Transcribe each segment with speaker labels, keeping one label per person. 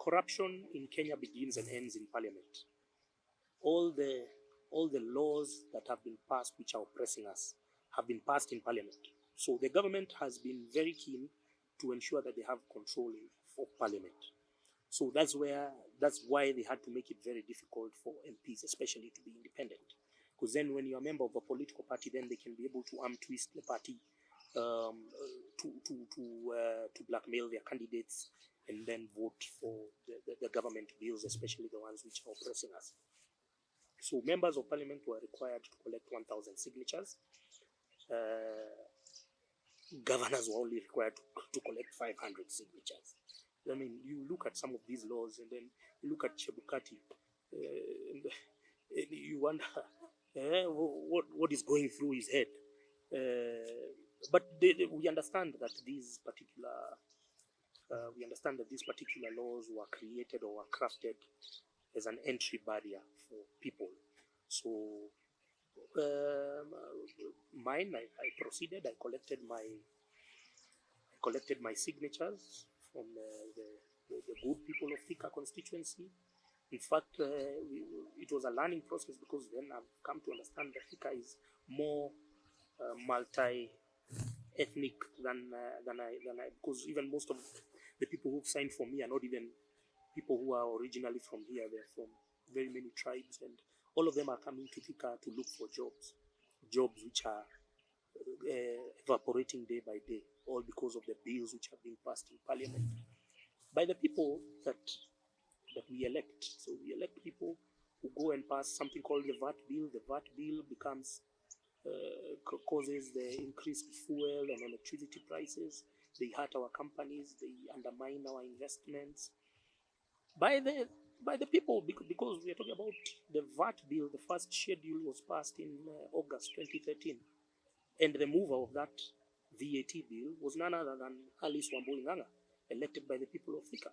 Speaker 1: corruption in Kenya begins and ends in parliament. All the laws that have been passed which are oppressing us have been passed in parliament. So the government has been very keen to ensure that they have control of parliament. So that's why they had to make it very difficult for MPs, especially, to be independent. Because then when you're a member of a political party, then they can be able to arm twist the party to blackmail their candidates and then vote for the government bills, especially the ones which are oppressing us. So members of parliament were required to collect 1,000 signatures. Governors were only required to collect 500 signatures. I mean, you look at some of these laws and then you look at Chebukati and you wonder what is going through his head. But we understand that these particular laws were created or were crafted as an entry barrier for people. So mine, I proceeded. I collected my signatures from the good people of Thika constituency. In fact, it was a learning process, because then I've come to understand that Thika is more multi-ethnic than I, because even most of the people who've signed for me are not even people who are originally from here. They're from very many tribes, and all of them are coming to Thika to look for jobs which are evaporating day by day, all because of the bills which are being passed in parliament by the people that we elect. So we elect people who go and pass something called the VAT bill. The VAT bill causes the increased fuel and electricity prices. They hurt our companies. They undermine our investments. By the people, because we are talking about the VAT bill. The first schedule was passed in August 2013, and the mover of that VAT bill was none other than Alice Wambui Ng'ang'a, elected by the people of Thika.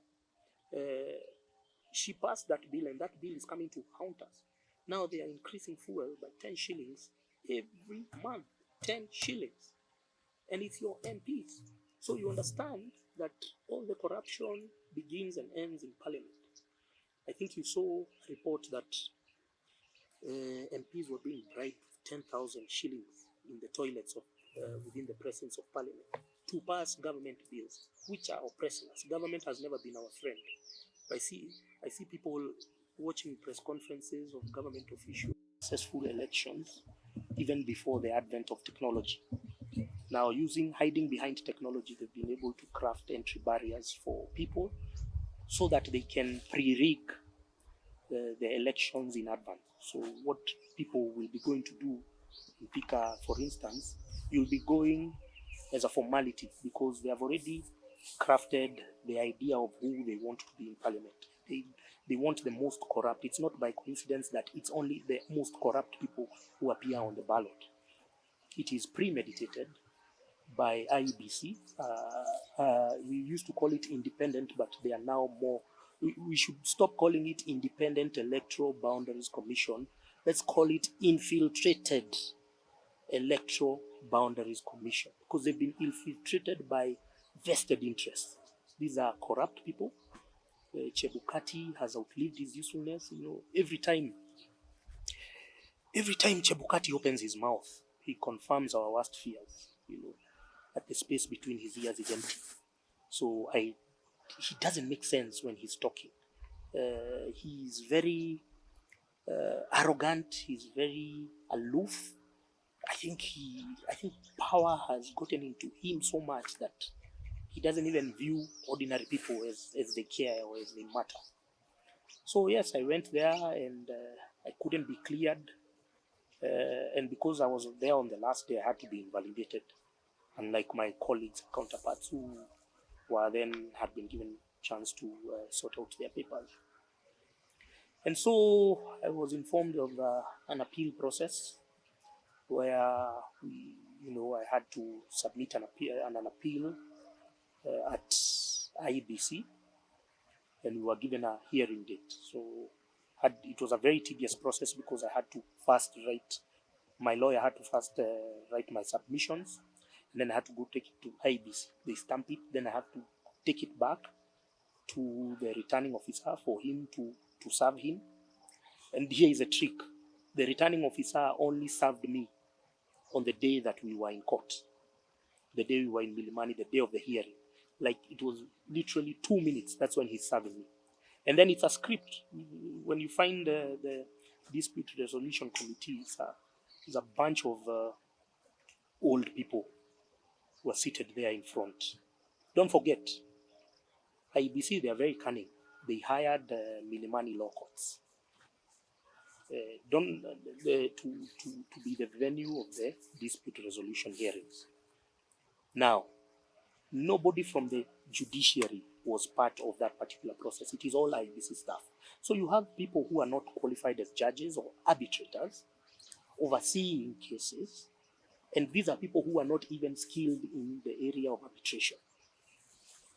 Speaker 1: She passed that bill, and that bill is coming to haunt us. Now they are increasing fuel by 10 shillings every month. 10 shillings. And it's your MPs. So you understand that all the corruption begins and ends in parliament. I think you saw a report that MPs were being bribed with 10,000 shillings in the toilets of within the presence of parliament to pass government bills which are oppressing us. Government has never been our friend. I see people watching press conferences of government officials, successful elections, even before the advent of technology. Now, hiding behind technology, they've been able to craft entry barriers for people so that they can pre-rig the elections in advance. So what people will be going to do in Thika, for instance, you'll be going as a formality, because they have already crafted the idea of who they want to be in parliament. They want the most corrupt. It's not by coincidence that it's only the most corrupt people who appear on the ballot. It is premeditated by IEBC. We used to call it independent, but they are now more. We should stop calling it Independent Electoral Boundaries Commission. Let's call it Infiltrated Electoral Boundaries Commission, because they've been infiltrated by vested interests. These are corrupt people. Chebukati has outlived his usefulness. Every time Chebukati opens his mouth, he confirms our worst fears. That the space between his ears is empty. So he doesn't make sense when he's talking. He's very arrogant. He's very aloof. I think power has gotten into him so much that he doesn't even view ordinary people as they care or as they matter. So yes, I went there and I couldn't be cleared. And because I was there on the last day, I had to be invalidated. Unlike my colleagues, counterparts, who had been given chance to sort out their papers. And so I was informed of an appeal process where I had to submit an appeal at IEBC, and we were given a hearing date. So it was a very tedious process, because my lawyer had to first write my submissions, and then I had to go take it to IEBC. They stamp it, then I have to take it back to the returning officer for him to serve him. And here is a trick. The returning officer only served me on the day that we were in court, the day we were in Milimani, the day of the hearing. Like, it was literally 2 minutes. That's when he served me. And then it's a script. When you find the dispute resolution committee, it's a bunch of old people who are seated there in front. Don't forget, IEBC, they are very cunning. They hired Milimani law courts to be the venue of the dispute resolution hearings. Now, nobody from the judiciary was part of that particular process. It is all IEBC staff. So you have people who are not qualified as judges or arbitrators overseeing cases, and these are people who are not even skilled in the area of arbitration.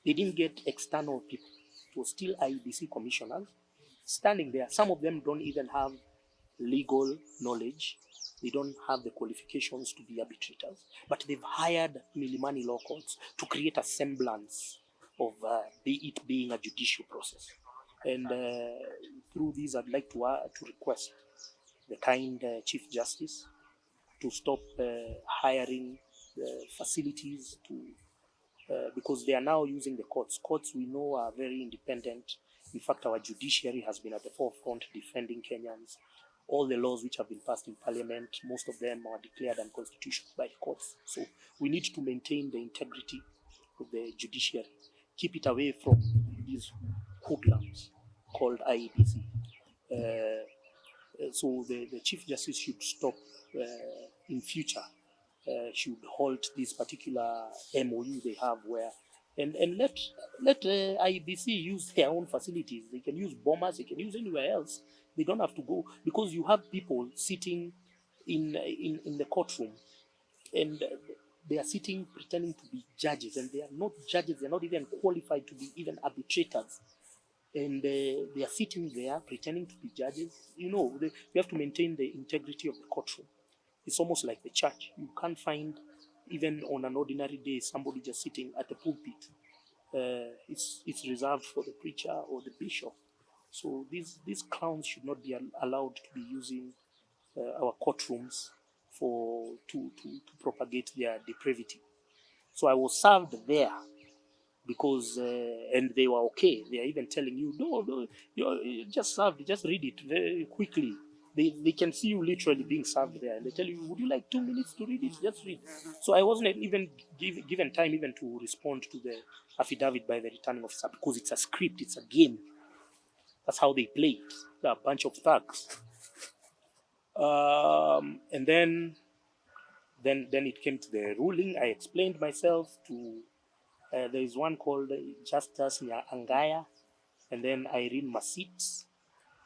Speaker 1: They didn't get external people. It was still IEBC commissioners standing there. Some of them don't even have legal knowledge. They don't have the qualifications to be arbitrators, but they've hired Milimani law courts to create a semblance of it being a judicial process. And through these, I'd like to request the kind Chief Justice to stop hiring facilities because they are now using the courts. Courts, we know, are very independent. In fact, our judiciary has been at the forefront defending Kenyans. All the laws which have been passed in parliament, most of them are declared unconstitutional by the courts. So we need to maintain the integrity of the judiciary. Keep it away from these hoodlums called IEBC. So the Chief Justice should stop in future, should halt this particular MOU they have where, and let IEBC use their own facilities. They can use Bomas, they can use anywhere else. They don't have to go, because you have people sitting in the courtroom and they are sitting pretending to be judges, and they are not judges. They are not even qualified to be even arbitrators. And they are sitting there pretending to be judges. You know, you have to maintain the integrity of the courtroom. It's almost like the church. You can't find, even on an ordinary day, somebody just sitting at the pulpit. It's reserved for the preacher or the bishop. So these clowns should not be allowed to be using our courtrooms to propagate their depravity. So I was served there because, and they were okay. They are even telling you, no, you just served, just read it very quickly. They can see you literally being served there, and they tell you, would you like 2 minutes to read it? Just read. So I wasn't even given time even to respond to the affidavit by the returning officer, because it's a script, it's a game. That's how they play it. They're a bunch of thugs. And then it came to the ruling. I explained myself to, there is one called Justice Angaya, and then Irene Masit.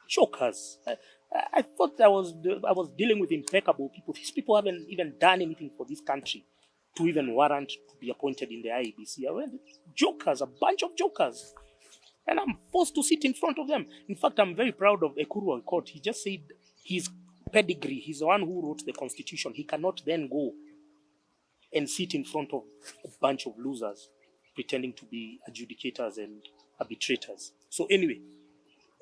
Speaker 1: Chokers. I thought I was dealing with impeccable people. These people haven't even done anything for this country to even warrant to be appointed in the IEBC. I went, jokers, a bunch of jokers. And I'm forced to sit in front of them. In fact, I'm very proud of Ekuru Court. He just said his pedigree, he's the one who wrote the constitution. He cannot then go and sit in front of a bunch of losers pretending to be adjudicators and arbitrators. So anyway,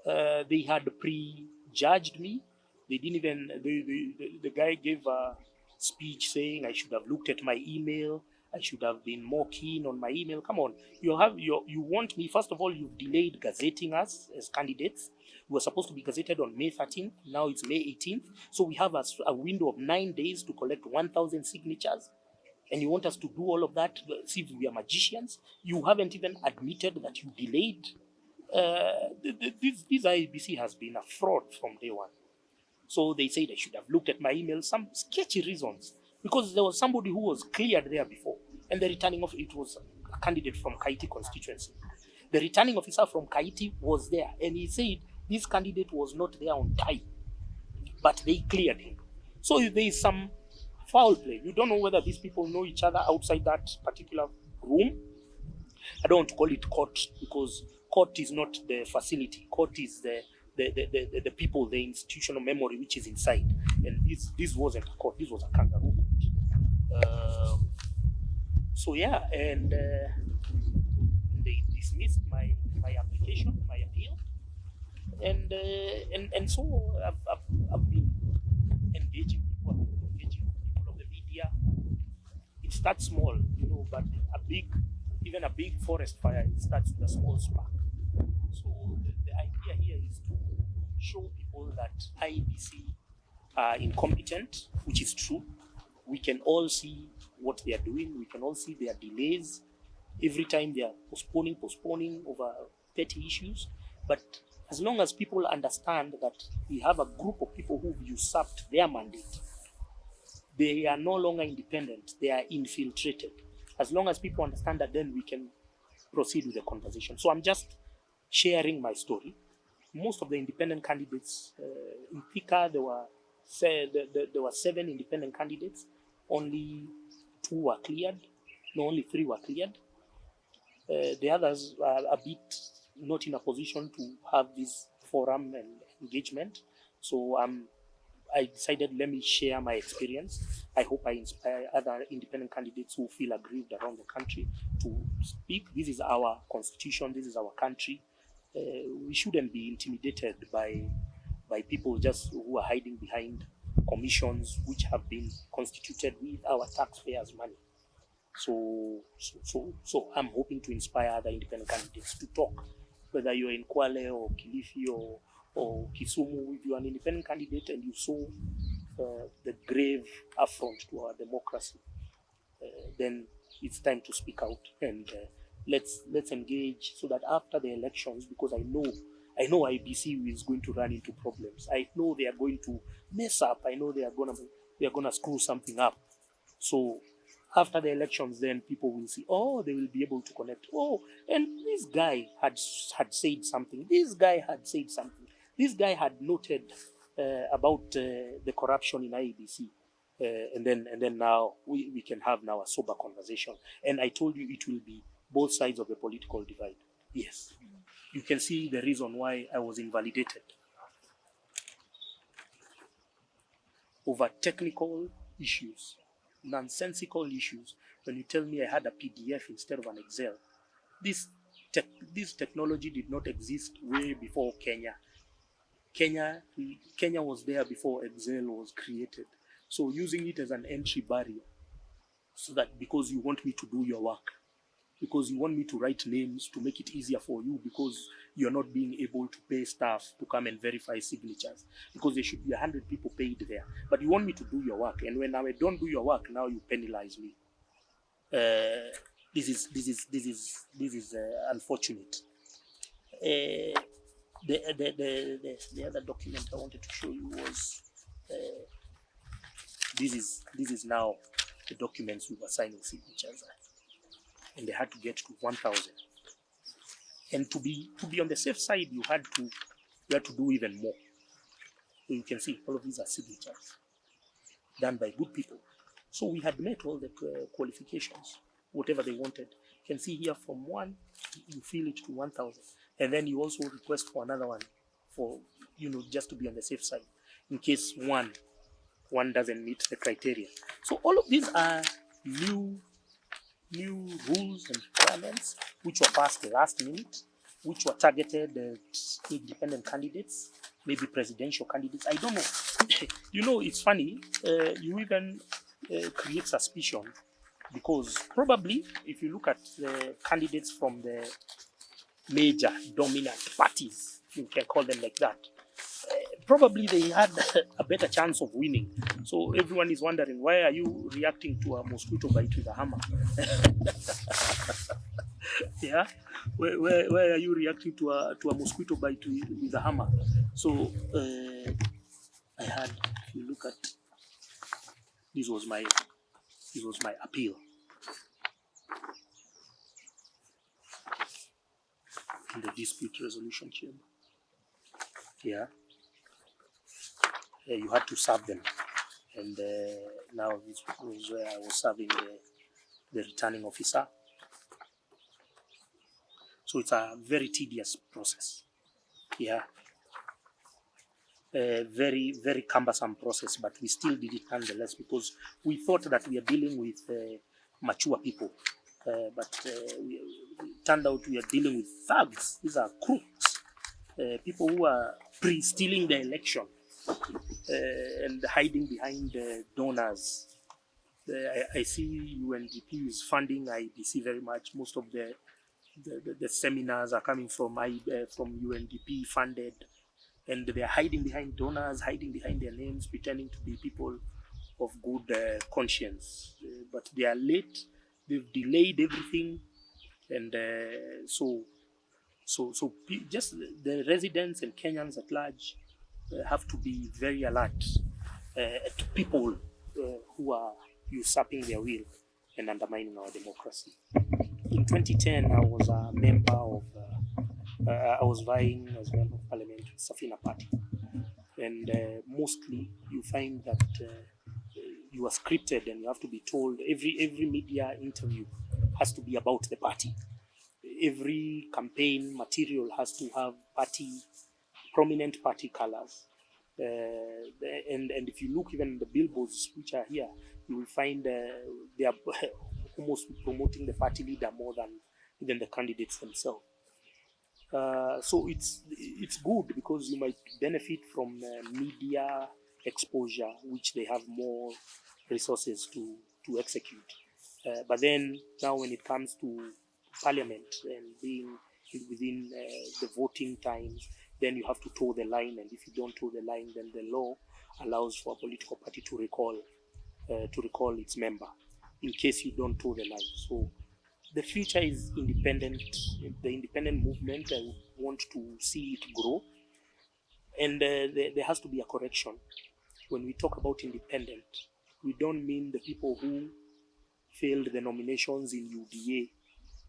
Speaker 1: they had prejudged me. They didn't even, the guy gave a speech saying I should have looked at my email. I should have been more keen on my email. Come on, you want me, first of all, you've delayed gazetting us as candidates. We were supposed to be gazetted on May 13th. Now it's May 18th. So we have a window of 9 days to collect 1,000 signatures. And you want us to do all of that, see if we are magicians? You haven't even admitted that you delayed. This IEBC has been a fraud from day one. So they said I should have looked at my email, some sketchy reasons, because there was somebody who was cleared there before, and the returning officer, it was a candidate from Kaiti constituency. The returning officer from Kaiti was there, and he said this candidate was not there on time, but they cleared him. So there is some foul play. You don't know whether these people know each other outside that particular room. I don't want to call it court, because court is not the facility. Court is the people, the institutional memory which is inside. And this wasn't a court. This was a kangaroo court. So yeah, and they dismissed my application, my appeal, and so I've been engaging people, of the media. It starts small, but even a big forest fire, it starts with a small spark. So the idea here is to show people that IEBC are incompetent, which is true. We can all see what they are doing. We can all see their delays. Every time they are postponing over petty issues. But as long as people understand that we have a group of people who've usurped their mandate, they are no longer independent, they are infiltrated. As long as people understand that, then we can proceed with the conversation. So I'm just sharing my story. Most of the independent candidates, in Thika, there were 7 independent candidates. Only 2 were cleared. No, only 3 were cleared. The others are a bit not in a position to have this forum and engagement. So I decided, let me share my experience. I hope I inspire other independent candidates who feel aggrieved around the country to speak. This is our constitution. This is our country. We shouldn't be intimidated by people just who are hiding behind commissions which have been constituted with our taxpayers' money. So I'm hoping to inspire other independent candidates to talk, whether you're in Kwale or Kilifi or Kisumu. If you're an independent candidate and you saw the grave affront to our democracy, then it's time to speak out, and let's engage so that after the elections, because I know IBC is going to run into problems. I know they are going to mess up. I know they are gonna screw something up. So after the elections, then people will see, they will be able to connect. And this guy had said something. This guy had said something. This guy had noted about the corruption in IEBC. And then now we can have now a sober conversation. And I told you it will be both sides of the political divide. Yes. You can see the reason why I was invalidated. Over technical issues, nonsensical issues. When you tell me I had a PDF instead of an Excel, this technology did not exist way before Kenya. Kenya was there before Excel was created. So using it as an entry barrier, so that because you want me to do your work, because you want me to write names to make it easier for you, because you're not being able to pay staff to come and verify signatures, because there should be 100 people paid there. But you want me to do your work, and when I don't do your work, now you penalize me. This is unfortunate. The other document I wanted to show you was this is now the documents we were signing signatures at, and they had to get to 1,000. And to be on the safe side, you had to do even more. So you can see all of these are signatures done by good people. So we had met all the qualifications, whatever they wanted. You can see here from 1, you fill it to 1,000. And then you also request for another one for, just to be on the safe side, in case one doesn't meet the criteria. So all of these are new rules and requirements which were passed last minute, which were targeted at independent candidates, maybe presidential candidates. I don't know. It's funny. You even create suspicion, because probably if you look at the candidates from the major dominant parties, if you can call them like that, probably they had a better chance of winning. So everyone is wondering, why are you reacting to a mosquito bite with a hammer? Yeah, where are you reacting to a mosquito bite with a hammer? So I had, if you look at, this was my appeal in the dispute resolution chamber. Yeah. You had to serve them, and now this was where I was serving the returning officer. So it's a very tedious process. Yeah. Very, very cumbersome process, but we still did it nonetheless, because we thought that we are dealing with mature people. but we turned out we are dealing with thugs. These are crooks, people who are pre-stealing the election and hiding behind donors. I see UNDP is funding IBC very much. Most of the seminars are coming from from UNDP funded, and they are hiding behind donors, hiding behind their names, pretending to be people of good conscience. But they are late. They've delayed everything, and just the residents and Kenyans at large have to be very alert to people who are usurping their will and undermining our democracy. In 2010, I was a member of, I was vying as member of parliament with Safina Party. And mostly you find that you are scripted and you have to be told, every media interview has to be about the party. Every campaign material has to have prominent party colors. And if you look even the billboards which are here, you will find they are almost promoting the party leader more than even the candidates themselves. So it's good because you might benefit from media exposure, which they have more resources to execute. But then now when it comes to parliament and being within the voting times, then you have to toe the line, and if you don't toe the line, then the law allows for a political party to recall its member in case you don't toe the line. So the future is independent. The independent movement, I want to see it grow, and there has to be a correction. When we talk about independent, we don't mean the people who failed the nominations in UDA,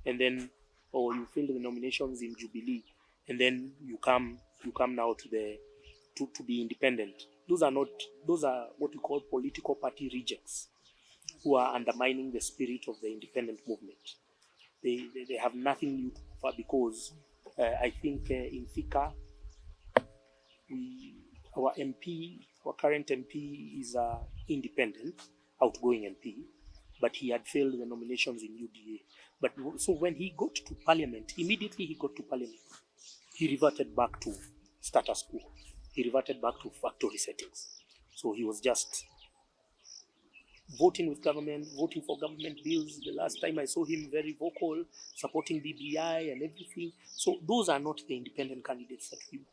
Speaker 1: and then, or you failed the nominations in Jubilee, and then you come now to be independent. Those are what we call political party rejects, who are undermining the spirit of the independent movement. They have nothing new to offer, because I think in Thika, our current MP is independent, outgoing MP, but he had failed the nominations in UDA. But so when he got to parliament, immediately he got to parliament, he reverted back to status quo. He reverted back to factory settings. So he was just voting with government, voting for government bills. The last time I saw him very vocal, supporting BBI and everything. So those are not the independent candidates that we want.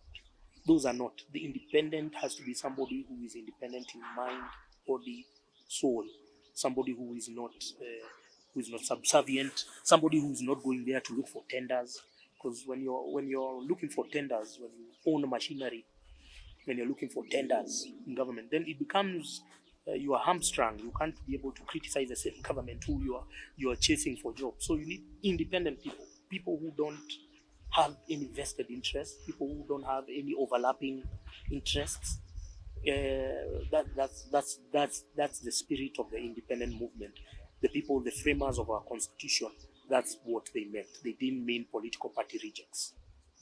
Speaker 1: Those are not. The independent has to be somebody who is independent in mind, body, soul. Somebody who is not subservient. Somebody who is not going there to look for tenders. Because when you're looking for tenders, when you own machinery, when you're looking for tenders in government, then it becomes you are hamstrung. You can't be able to criticize the same government who you are chasing for jobs. So you need independent people who don't have any vested interests, people who don't have any overlapping interests. That's the spirit of the independent movement. The people, the framers of our constitution, that's what they meant. They didn't mean political party rejects.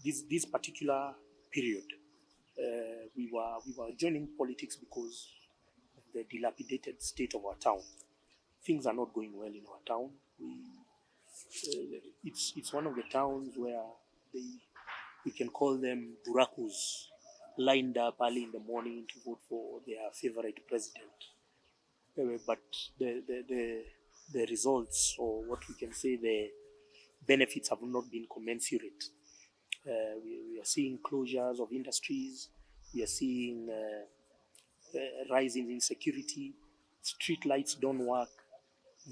Speaker 1: This particular period, we were joining politics because of the dilapidated state of our town. Things are not going well in our town. It's one of the towns where we can call them burakus, lined up early in the morning to vote for their favorite president. But the results, or what we can say, the benefits have not been commensurate. We are seeing closures of industries. We are seeing rising insecurity. Street lights don't work.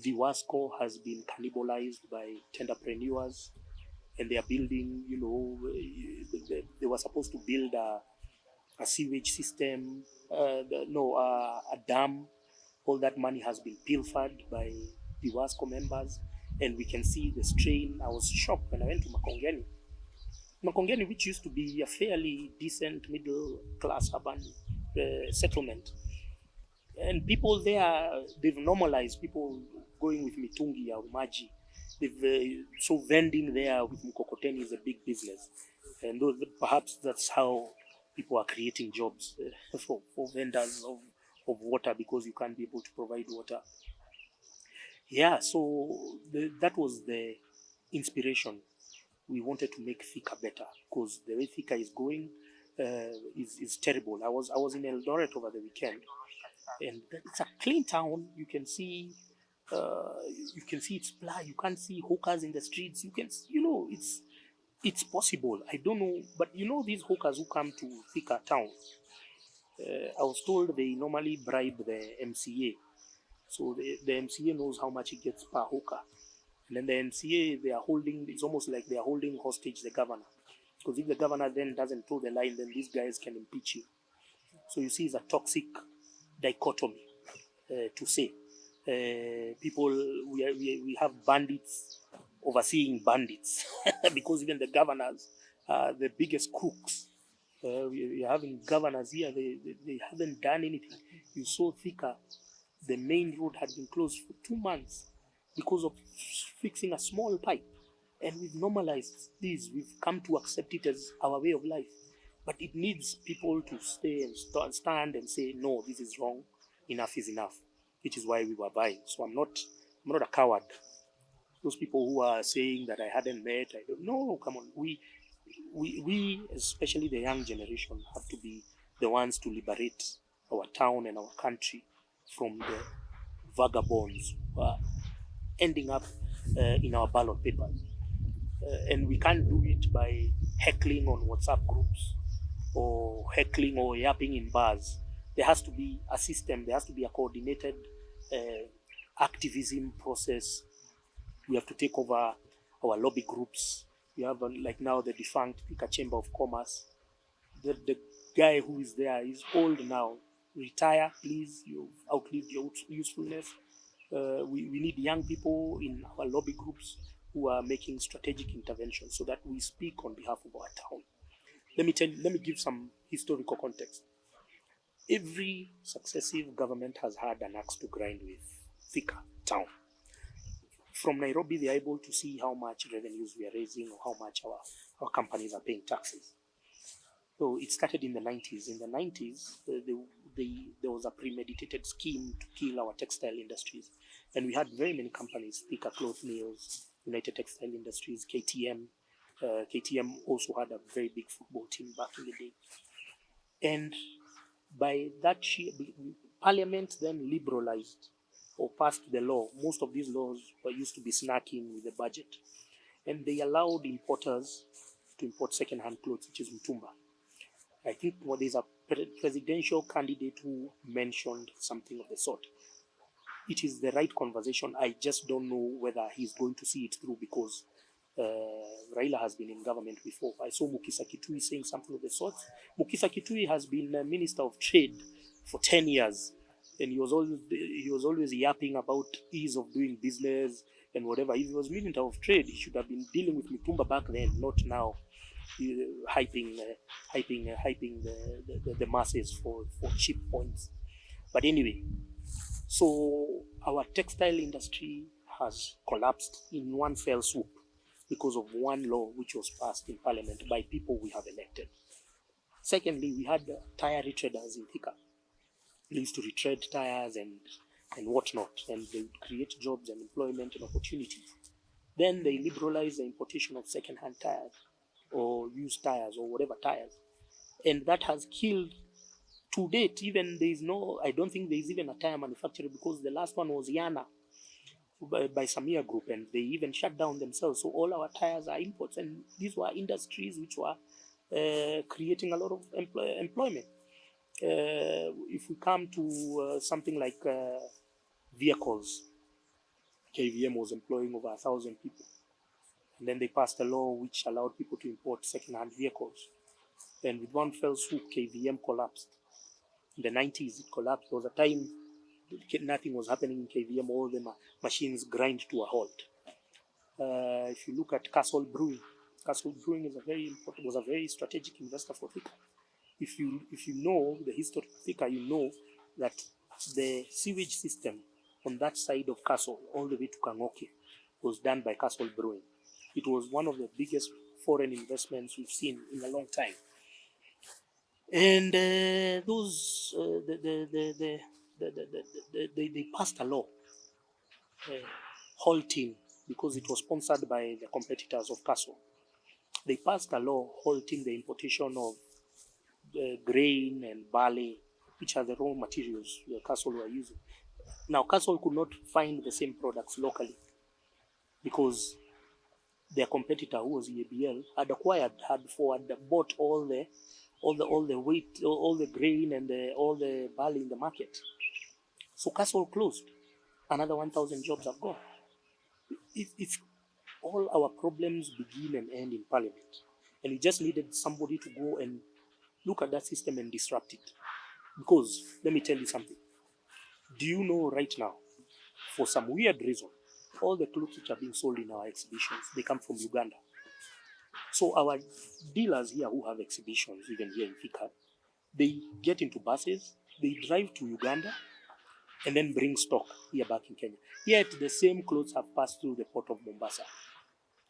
Speaker 1: The Wasco has been cannibalized by tenderpreneurs, and they are building, they were supposed to build a sewage system, a dam. All that money has been pilfered by the Wasco members, and we can see the strain. I was shocked when I went to Makongeni, which used to be a fairly decent middle-class urban settlement. And people there, they've normalized people going with mitungi or maji. So vending there with mkokoteni is a big business. And perhaps that's how people are creating jobs for vendors of water, because you can't be able to provide water. Yeah, so that was the inspiration. We wanted to make Thika better because the way Thika is going is terrible. I was in Eldoret over the weekend, and it's a clean town. Uh, you can see it's black. You can't see hawkers in the streets. It's possible. I don't know, but these hawkers who come to Thika town. I was told they normally bribe the MCA, so the MCA knows how much he gets per hawker. And then the MCA, they are holding, it's almost like they are holding hostage the governor. Because if the governor then doesn't toe the line, then these guys can impeach you. So you see, it's a toxic dichotomy to say. People, we have bandits overseeing bandits because even the governors are the biggest crooks. We are having governors here, they haven't done anything. You saw Thika, the main road had been closed for 2 months because of fixing a small pipe. And we've normalized this. We've come to accept it as our way of life. But it needs people to stay and stand and say, no, this is wrong. Enough is enough. Which is why we were buying. So I'm not a coward. Those people who are saying that I hadn't met, I don't know. Come on, we, especially the young generation, have to be the ones to liberate our town and our country from the vagabonds who are ending up in our ballot papers. And we can't do it by heckling on WhatsApp groups or heckling or yapping in bars. There has to be a system, there has to be a coordinated activism process. We have to take over our lobby groups. We have, like now, the defunct Thika Chamber of Commerce. The guy who is there is old now. Retire, please. You've outlived your usefulness. We need young people in our lobby groups who are making strategic interventions so that we speak on behalf of our town. Let me give some historical context. Every successive government has had an axe to grind with Thika town. From Nairobi, they are able to see how much revenues we are raising or how much our companies are paying taxes. So it started in the 90s. In the 90s, there was a premeditated scheme to kill our textile industries. And we had very many companies, Thika Cloth Mills, United Textile Industries, KTM. KTM also had a very big football team back in the day. And by that year, Parliament then liberalized or passed the law. Most of these laws were used to be snacking with the budget. And they allowed importers to import second-hand clothes, which is Mtumba. I think there's a presidential candidate who mentioned something of the sort. It is the right conversation. I just don't know whether he's going to see it through because Raila has been in government before. I saw Mukisa Kitui saying something of the sort. Mukisa Kitui has been Minister of Trade for 10 years. And he was always yapping about ease of doing business and whatever. If he was Minister of Trade, he should have been dealing with Mitumba back then, not now. Hyping the masses for cheap points. But anyway, so our textile industry has collapsed in one fell swoop because of one law which was passed in Parliament by people we have elected. Secondly, we had tire retreaders in Thika. They used to retread tires and whatnot, and they would create jobs and employment and opportunities. Then they liberalized the importation of second-hand tires or used tires or whatever tires. And that has killed, to date, even I don't think there is even a tire manufacturer because the last one was Yana by Samia Group and they even shut down themselves. So all our tires are imports and these were industries which were creating a lot of employment. If we come to something like vehicles, KVM was employing over 1,000 people. And then they passed a law which allowed people to import second-hand vehicles. And with one fell swoop, KVM collapsed. In the 90s, it collapsed. There was a time nothing was happening in KVM. All the machines grind to a halt. If you look at Castle Brewing is was a very strategic investor for Thika. If you know the history of Thika, you know that the sewage system on that side of Castle, all the way to Kangoke, was done by Castle Brewing. It was one of the biggest foreign investments we've seen in a long time. And they passed a law halting, because it was sponsored by the competitors of Castle. They passed a law halting the importation of grain and barley, which are the raw materials the Castle were using. Now, Castle could not find the same products locally because their competitor, who was EABL, had bought all the wheat, all the grain, and all the barley in the market. So Castle closed. Another 1,000 jobs have gone. It's all our problems begin and end in Parliament, and we just needed somebody to go and look at that system and disrupt it. Because let me tell you something. Do you know right now, for some weird reason, all the clothes which are being sold in our exhibitions, they come from Uganda. So our dealers here who have exhibitions, even here in Thika, they get into buses, they drive to Uganda, and then bring stock here back in Kenya. Yet the same clothes have passed through the port of Mombasa.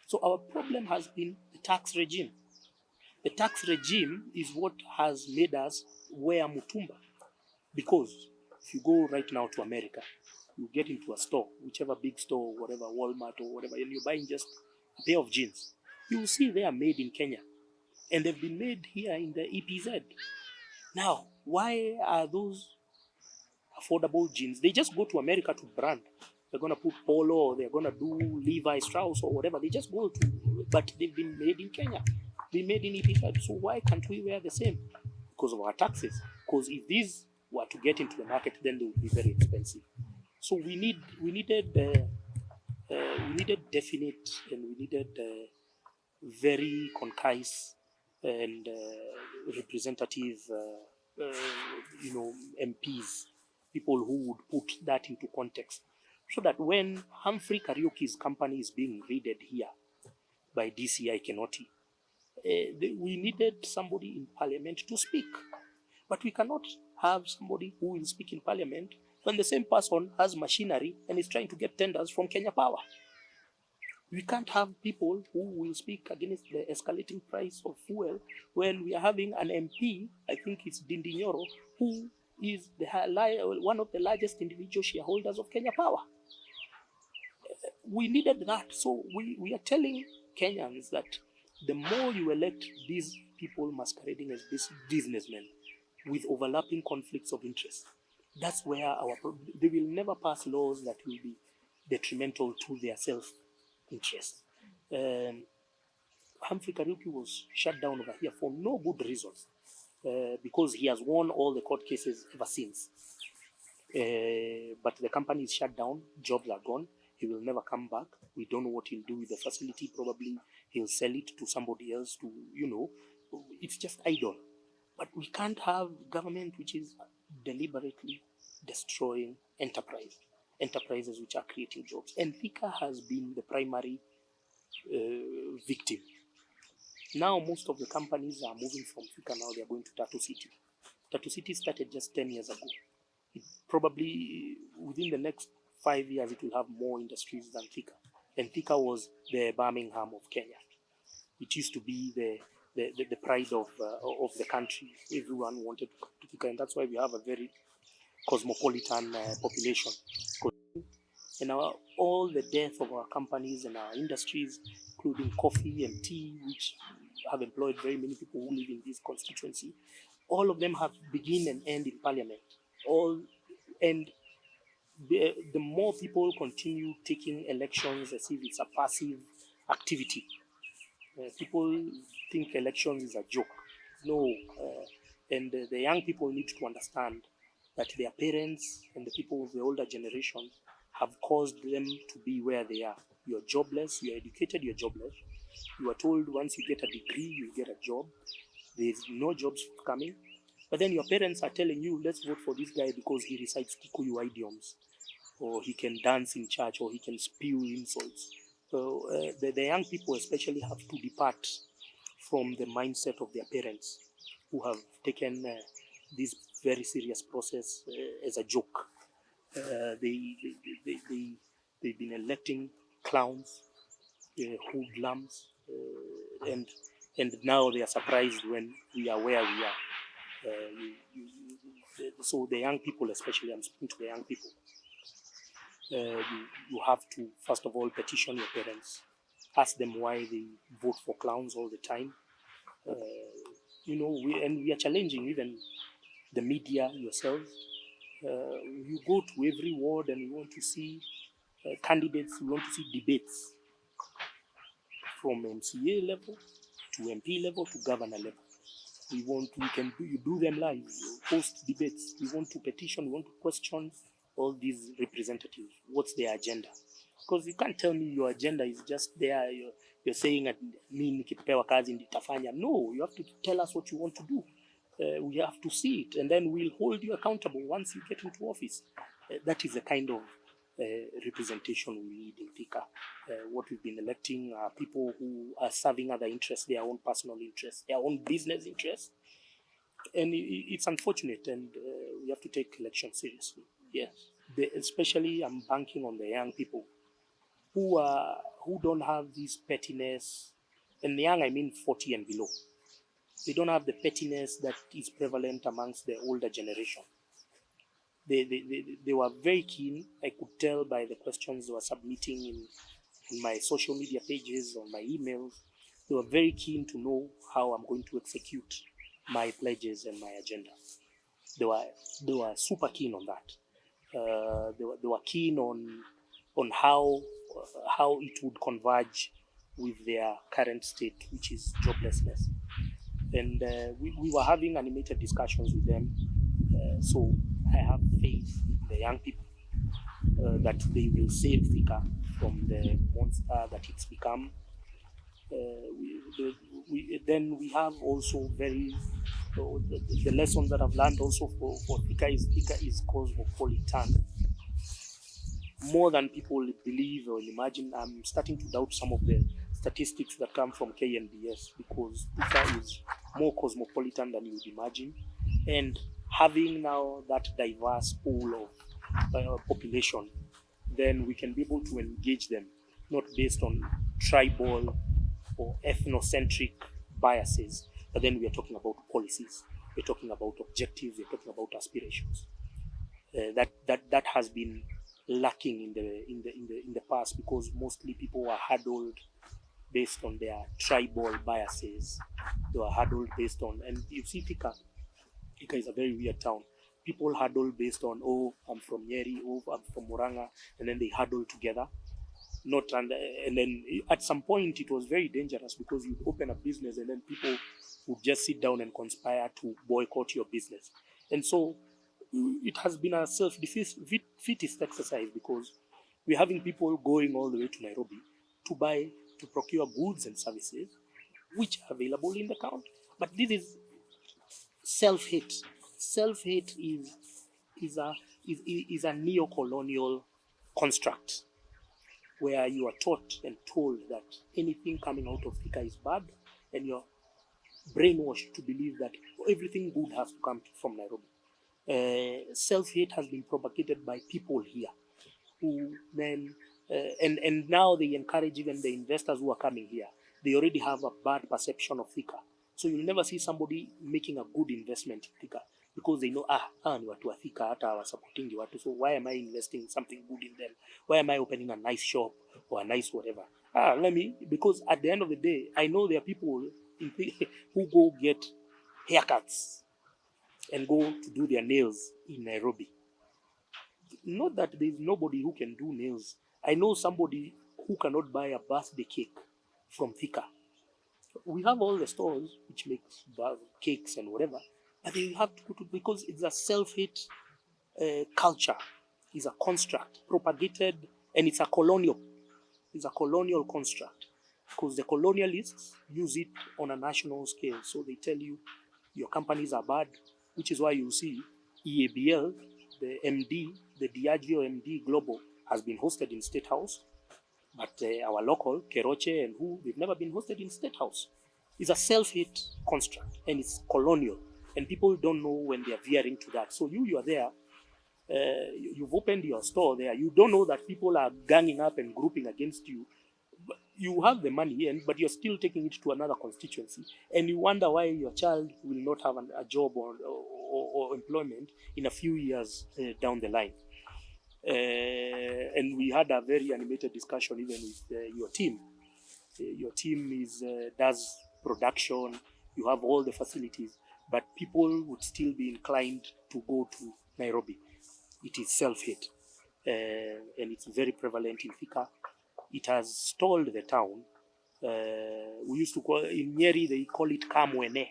Speaker 1: So our problem has been the tax regime. The tax regime is what has made us wear mutumba. Because if you go right now to America, you get into a store, whichever big store, whatever, Walmart or whatever, and you're buying just a pair of jeans. You will see they are made in Kenya. And they've been made here in the EPZ. Now, why are those affordable jeans? They just go to America to brand. They're going to put Polo, or they're going to do Levi Strauss or whatever. They just go to, but they've been made in Kenya. Been made in EPZ. So why can't we wear the same? Because of our taxes. Because if these were to get into the market, then they would be very expensive. So we needed definite, and we needed very concise and representative, MPs, people who would put that into context, so that when Humphrey Kariuki's company is being raided here by DCI Kenoti, we needed somebody in Parliament to speak. But we cannot have somebody who will speak in Parliament when the same person has machinery and is trying to get tenders from Kenya Power. We can't have people who will speak against the escalating price of fuel when we are having an MP, I think it's Dindinyoro, who is one of the largest individual shareholders of Kenya Power. We needed that. So we are telling Kenyans that the more you elect these people masquerading as businessmen with overlapping conflicts of interest, that's where they will never pass laws that will be detrimental to their self-interest. Humphrey Kariuki was shut down over here for no good reason, because he has won all the court cases ever since. But the company is shut down, jobs are gone, he will never come back. We don't know what he'll do with the facility. Probably he'll sell it to somebody else to, it's just idle. But we can't have government which is deliberately destroying enterprises which are creating jobs. And Thika has been the primary victim. Now most of the companies are moving from Thika. Now they are going to Tatu City. Tatu City started just 10 years ago. Probably within the next 5 years, it will have more industries than Thika. And Thika was the Birmingham of Kenya. It used to be the pride of the country. Everyone wanted to come to Thika, and that's why we have a very cosmopolitan population. And all the death of our companies and our industries, including coffee and tea, which have employed very many people who live in this constituency, all of them have begin and end in Parliament. And the more people continue taking elections as if it's a passive activity, people think elections is a joke. No, and the young people need to understand that their parents and the people of the older generation have caused them to be where they are. You're jobless, you're educated, you're jobless. You are told once you get a degree, you get a job. There's no jobs coming. But then your parents are telling you, let's vote for this guy because he recites Kikuyu idioms, or he can dance in church, or he can spew insults. So the young people especially have to depart from the mindset of their parents, who have taken this very serious process as a joke. They've been electing clowns, hoodlums, and now they are surprised when we are where we are. So the young people, especially, I'm speaking to the young people. you have to, first of all, petition your parents, ask them why they vote for clowns all the time. We are challenging even the media yourselves. You go to every ward and we want to see candidates, we want to see debates from MCA level to MP level to governor level. You do them live, host debates. We want to petition, we want to question all these representatives. What's their agenda? Because you can't tell me your agenda is just there. You're saying that me nikipewa kazi nitafanya. No, you have to tell us what you want to do. We have to see it, and then we'll hold you accountable once you get into office. That is the kind of representation we need in Thika. What we've been electing are people who are serving other interests, their own personal interests, their own business interests. And it's unfortunate, and we have to take elections seriously. Yes, especially I'm banking on the young people who don't have this pettiness. And young, I mean 40 and below. They don't have the pettiness that is prevalent amongst the older generation. They were very keen. I could tell by the questions they were submitting in my social media pages, on my emails. They were very keen to know how I'm going to execute my pledges and my agenda. They were super keen on that. They were keen on how it would converge with their current state, which is joblessness. And we were having animated discussions with them. So I have faith in the young people that they will save Thika from the monster that it's become. Then we have also the lessons that I've learned also for Thika is cosmopolitan. More than people believe or imagine. I'm starting to doubt some of the statistics that come from KNBS, because Thika is more cosmopolitan than you would imagine. And having now that diverse pool of population, then we can be able to engage them, not based on tribal or ethnocentric biases, but then we are talking about policies, we're talking about objectives, we're talking about aspirations. That has been lacking in the past, because mostly people were huddled based on their tribal biases. They were huddled based on, and you see Thika is a very weird town. People huddle based on, oh, I'm from Nyeri, oh, I'm from Muranga, and then they huddle together. And then at some point it was very dangerous, because you'd open a business and then people would just sit down and conspire to boycott your business. And so it has been a self-defeatist exercise, because we're having people going all the way to Nairobi to procure goods and services which are available in the town. But this is self-hate. Self-hate is a neo-colonial construct, where you are taught and told that anything coming out of Thika is bad, and you're brainwashed to believe that everything good has to come from Nairobi. Self-hate has been propagated by people here, who then and now they encourage even the investors who are coming here. They already have a bad perception of Thika, so you'll never see somebody making a good investment in Thika, because they know ni watu wa Thika, hata hawasupportingi watu, so why am I investing something good in them? Why am I opening a nice shop or a nice whatever? Because at the end of the day, I know there are people who go get haircuts and go to do their nails in Nairobi. Not that there's nobody who can do nails. I know somebody who cannot buy a birthday cake from Thika. We have all the stores which make cakes and whatever, but you have to put it, because it's a self-hate culture. It's a construct propagated, and it's a colonial construct, because the colonialists use it on a national scale. So they tell you your companies are bad, which is why you see EABL, the Diageo MD Global, has been hosted in State House, but our local, Keroche and they've never been hosted in State House. It's a self-hate construct, and it's colonial, and people don't know when they are veering to that. So you are there, you've opened your store there, you don't know that people are ganging up and grouping against you. You have the money, but you're still taking it to another constituency, and you wonder why your child will not have a job or employment in a few years down the line. And we had a very animated discussion even with your team. Your team does production, you have all the facilities, but people would still be inclined to go to Nairobi. It is self-hate, and it's very prevalent in Thika. It has stalled the town. We used to call in Nyeri, they call it Kamwene.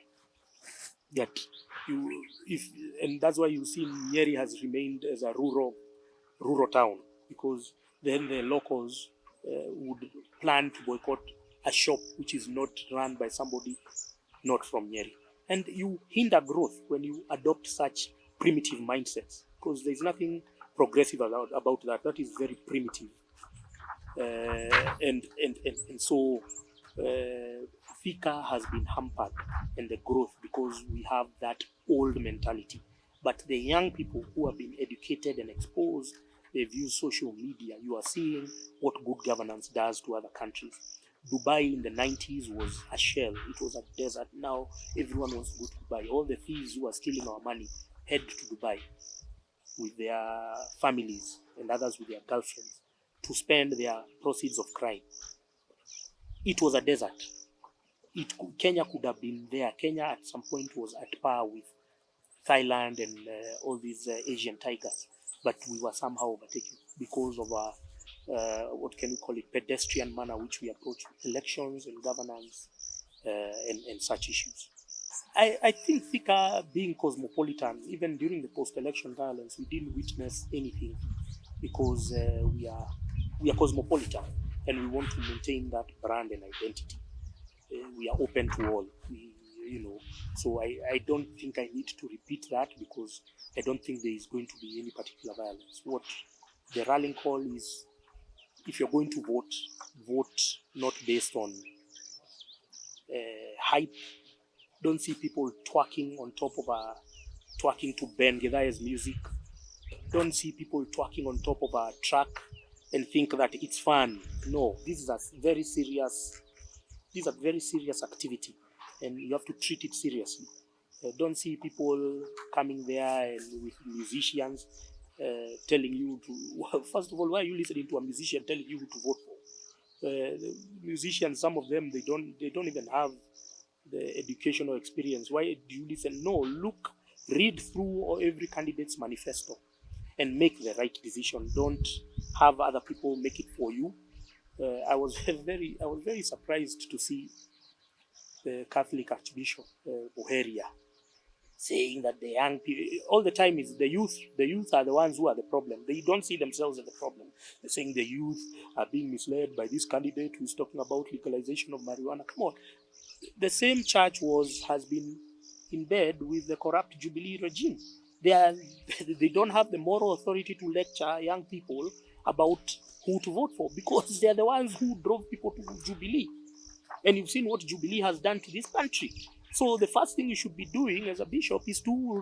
Speaker 1: That you, if, and that's why you see Nyeri has remained as a rural town, because then the locals would plan to boycott a shop which is not run by somebody not from Nyeri. And you hinder growth when you adopt such primitive mindsets, because there's nothing progressive about that. That is very primitive. And so Thika has been hampered in the growth because we have that old mentality. But the young people who have been educated and exposed, they view social media. You are seeing what good governance does to other countries. Dubai in the 90s was a shell. It was a desert. Now everyone wants to go to Dubai. All the thieves who are stealing our money head to Dubai with their families and others with their girlfriends to spend their proceeds of crime. It was a desert. Kenya could have been there. Kenya at some point was at par with Thailand and all these Asian tigers, but we were somehow overtaken because of our what can we call it, pedestrian manner which we approach elections and governance and such issues. I think Thika being cosmopolitan, even during the post-election violence, we didn't witness anything because we are cosmopolitan and we want to maintain that brand and identity. We are open to all. So I don't think I need to repeat that because I don't think there is going to be any particular violence. What the rallying call is, if you're going to vote, vote not based on hype. Don't see people twerking on top of twerking to Ben Gedai's music. Don't see people twerking on top of a track and think that it's fun. No, this is a very serious activity, and you have to treat it seriously. Don't see people coming there and with musicians telling you to. First of all, why are you listening to a musician telling you who to vote for? The musicians, some of them, they don't even have the educational experience. Why do you listen? No, read through every candidate's manifesto and make the right decision. Don't have other people make it for you. I was very surprised to see the Catholic Archbishop Buheria saying that the young people, all the time is the youth are the ones who are the problem. They don't see themselves as the problem. They're saying the youth are being misled by this candidate who's talking about legalization of marijuana. Come on. The same church has been in bed with the corrupt Jubilee regime. They don't have the moral authority to lecture young people about who to vote for because they're the ones who drove people to Jubilee. And you've seen what Jubilee has done to this country. So the first thing you should be doing as a bishop is to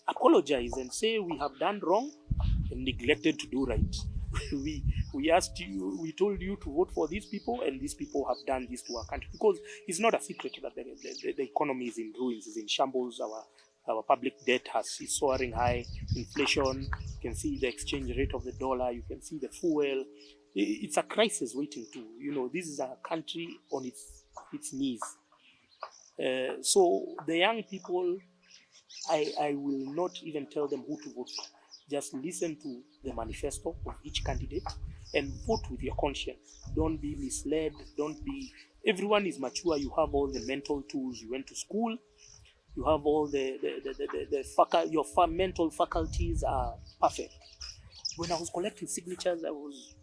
Speaker 1: apologize and say we have done wrong and neglected to do right. we asked you, we told you to vote for these people, and these people have done this to our country. Because it's not a secret that the economy is in ruins, is in shambles. Our public debt is soaring high. Inflation, you can see the exchange rate of the dollar, you can see the fuel. It's a crisis waiting to, this is a country on its knees. So the young people, I will not even tell them who to vote for. Just listen to the manifesto of each candidate and vote with your conscience. Don't be misled. Everyone is mature. You have all the mental tools. You went to school. You have all your mental faculties are perfect. When I was collecting signatures, I was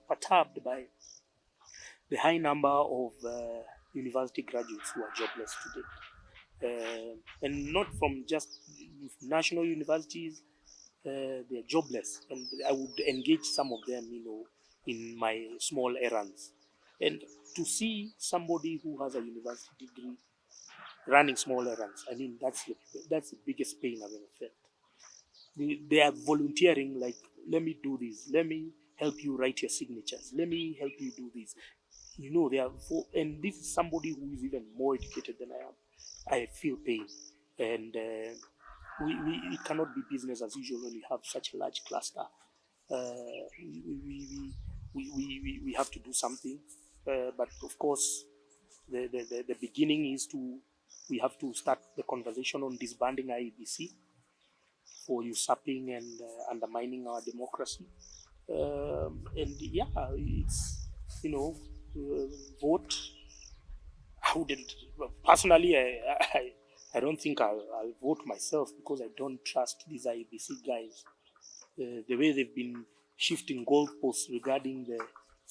Speaker 1: perturbed by the high number of university graduates who are jobless today. And not from just national universities, they're jobless. And I would engage some of them, in my small errands. And to see somebody who has a university degree running small errands, I mean, that's the biggest pain I've ever felt. They are volunteering, like, let me do this, let me help you write your signatures, let me help you do this. And this is somebody who is even more educated than I am. I feel pain. And it cannot be business as usual when we have such a large cluster. We have to do something, but of course, the beginning is we have to start the conversation on disbanding IEBC for usurping and undermining our democracy. And yeah, it's, vote. I wouldn't personally. I don't think I'll vote myself because I don't trust these IEBC guys. The way they've been shifting goalposts regarding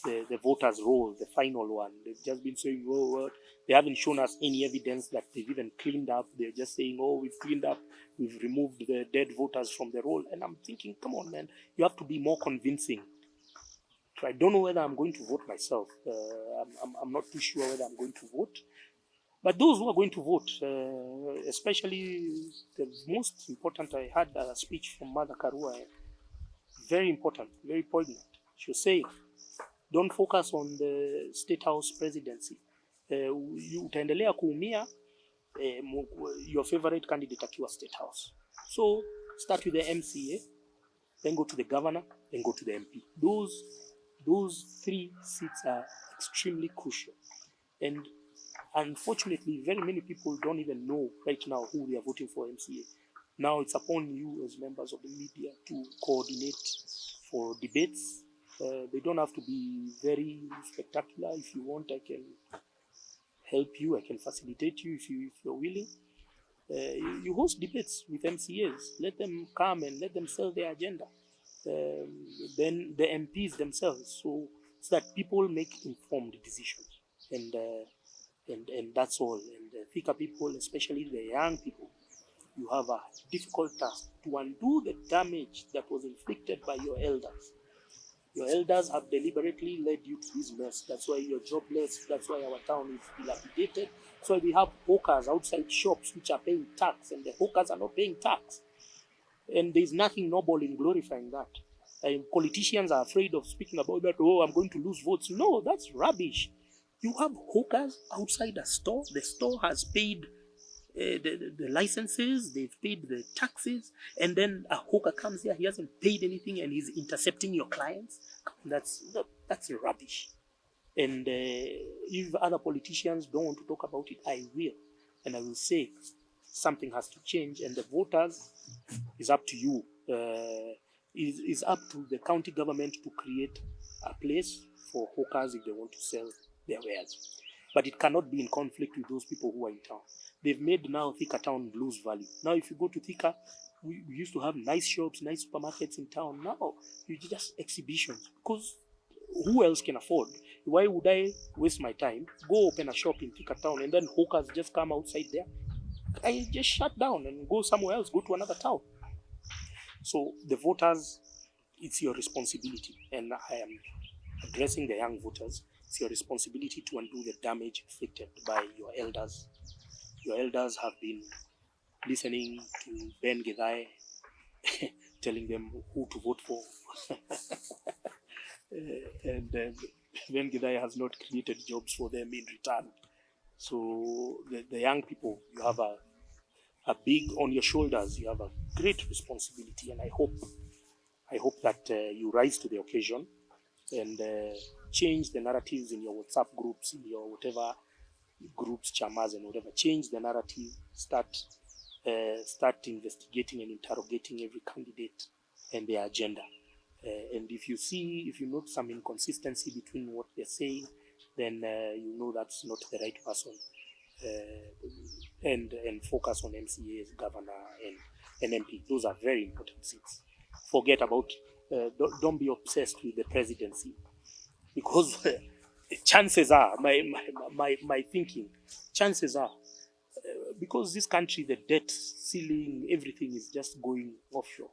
Speaker 1: the voters' roll, the final one. They've just been saying, oh, they haven't shown us any evidence that they've even cleaned up. They're just saying, oh, we've cleaned up, we've removed the dead voters from the roll. And I'm thinking, come on, man, you have to be more convincing. So I don't know whether I'm going to vote myself. I'm not too sure whether I'm going to vote. But those who are going to vote, especially the most important, I had a speech from Mother Karua, very important, very poignant. She was saying, don't focus on the State House presidency. Utaendelea kuumia your favorite candidate akiwa State House. So start with the MCA, then go to the governor, then go to the MP. Those three seats are extremely crucial. And unfortunately, very many people don't even know right now who they are voting for MCA. Now it's upon you as members of the media to coordinate for debates. They don't have to be very spectacular. If you want, I can help you. I can facilitate you if you're willing. You host debates with MCAs. Let them come and let them sell their agenda. Then the MPs themselves, so that people make informed decisions. And that's all. And the Thika people, especially the young people, you have a difficult task to undo the damage that was inflicted by your elders. Your elders have deliberately led you to this mess. That's why you're jobless. That's why our town is dilapidated. That's why we have hawkers outside shops which are paying tax, and the hawkers are not paying tax. And there's nothing noble in glorifying that. And politicians are afraid of speaking about that. Oh, I'm going to lose votes. No, that's rubbish. You have hawkers outside a store. The store has paid the licenses, they've paid the taxes, and then a hawker comes here, he hasn't paid anything, and he's intercepting your clients. That's rubbish. And if other politicians don't want to talk about it, I will. And I will say something has to change, and the voters, is up to you. Is up to the county government to create a place for hawkers if they want to sell their wares. But it cannot be in conflict with those people who are in town. They've made now Thika town lose value. Now if you go to Thika, we used to have nice shops, nice supermarkets in town. Now you just exhibitions, because who else can afford? Why would I waste my time, go open a shop in Thika town, and then hawkers just come outside there? I just shut down and go somewhere else, go to another town. So the voters, it's your responsibility, and I am addressing the young voters. It's your responsibility to undo the damage inflicted by your elders. Your elders have been listening to Ben Githai, telling them who to vote for. And Ben Githai has not created jobs for them in return. So the young people, you have a big on your shoulders. You have a great responsibility, and I hope that you rise to the occasion and change the narratives in your WhatsApp groups, in your whatever groups, chamas and whatever. Change the narrative. Start investigating and interrogating every candidate and their agenda. And if you note some inconsistency between what they're saying, then you know that's not the right person. And focus on MCAs, governor, and MP. Those are very important seats. Forget about. Don't be obsessed with the presidency, because chances are, my thinking, chances are, because this country, the debt ceiling, everything is just going offshore.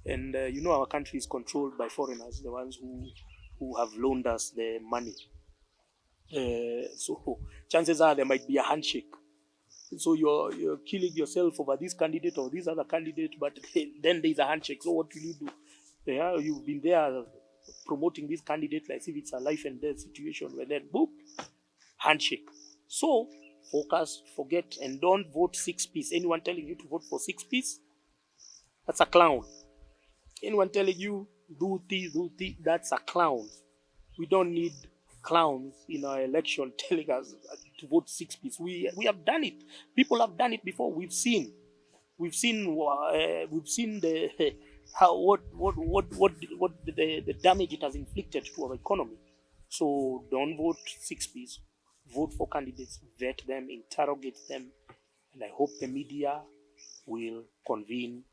Speaker 1: And our country is controlled by foreigners, the ones who have loaned us the money. So chances are there might be a handshake. So you're killing yourself over this candidate or this other candidate, but then there's a handshake. So what will you do? Yeah, you've been there promoting this candidate like if it's a life and death situation, where then boop, handshake. So focus, forget, and don't vote 6 piece. Anyone telling you to vote for 6 piece, That's a clown. Anyone telling you do this, that's a clown. We don't need clowns in our election telling us to vote 6 piece. We have done it. People have done it before. We've seen the how what the damage it has inflicted to our economy. So don't vote 6 piece. Vote for candidates, vet them, interrogate them, and I hope the media will convene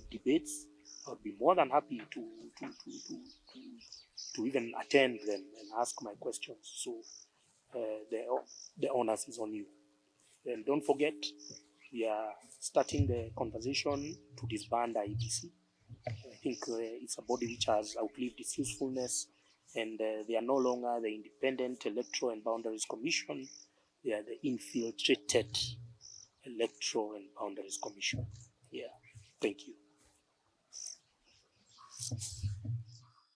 Speaker 1: debates. I'll be more than happy to even attend them and ask my questions. So the onus is on you. And don't forget, we are starting the conversation to disband IEBC. I think it's a body which has outlived its usefulness, and they are no longer the Independent Electoral and Boundaries Commission. They are the infiltrated Electoral and Boundaries Commission. Yeah, thank you.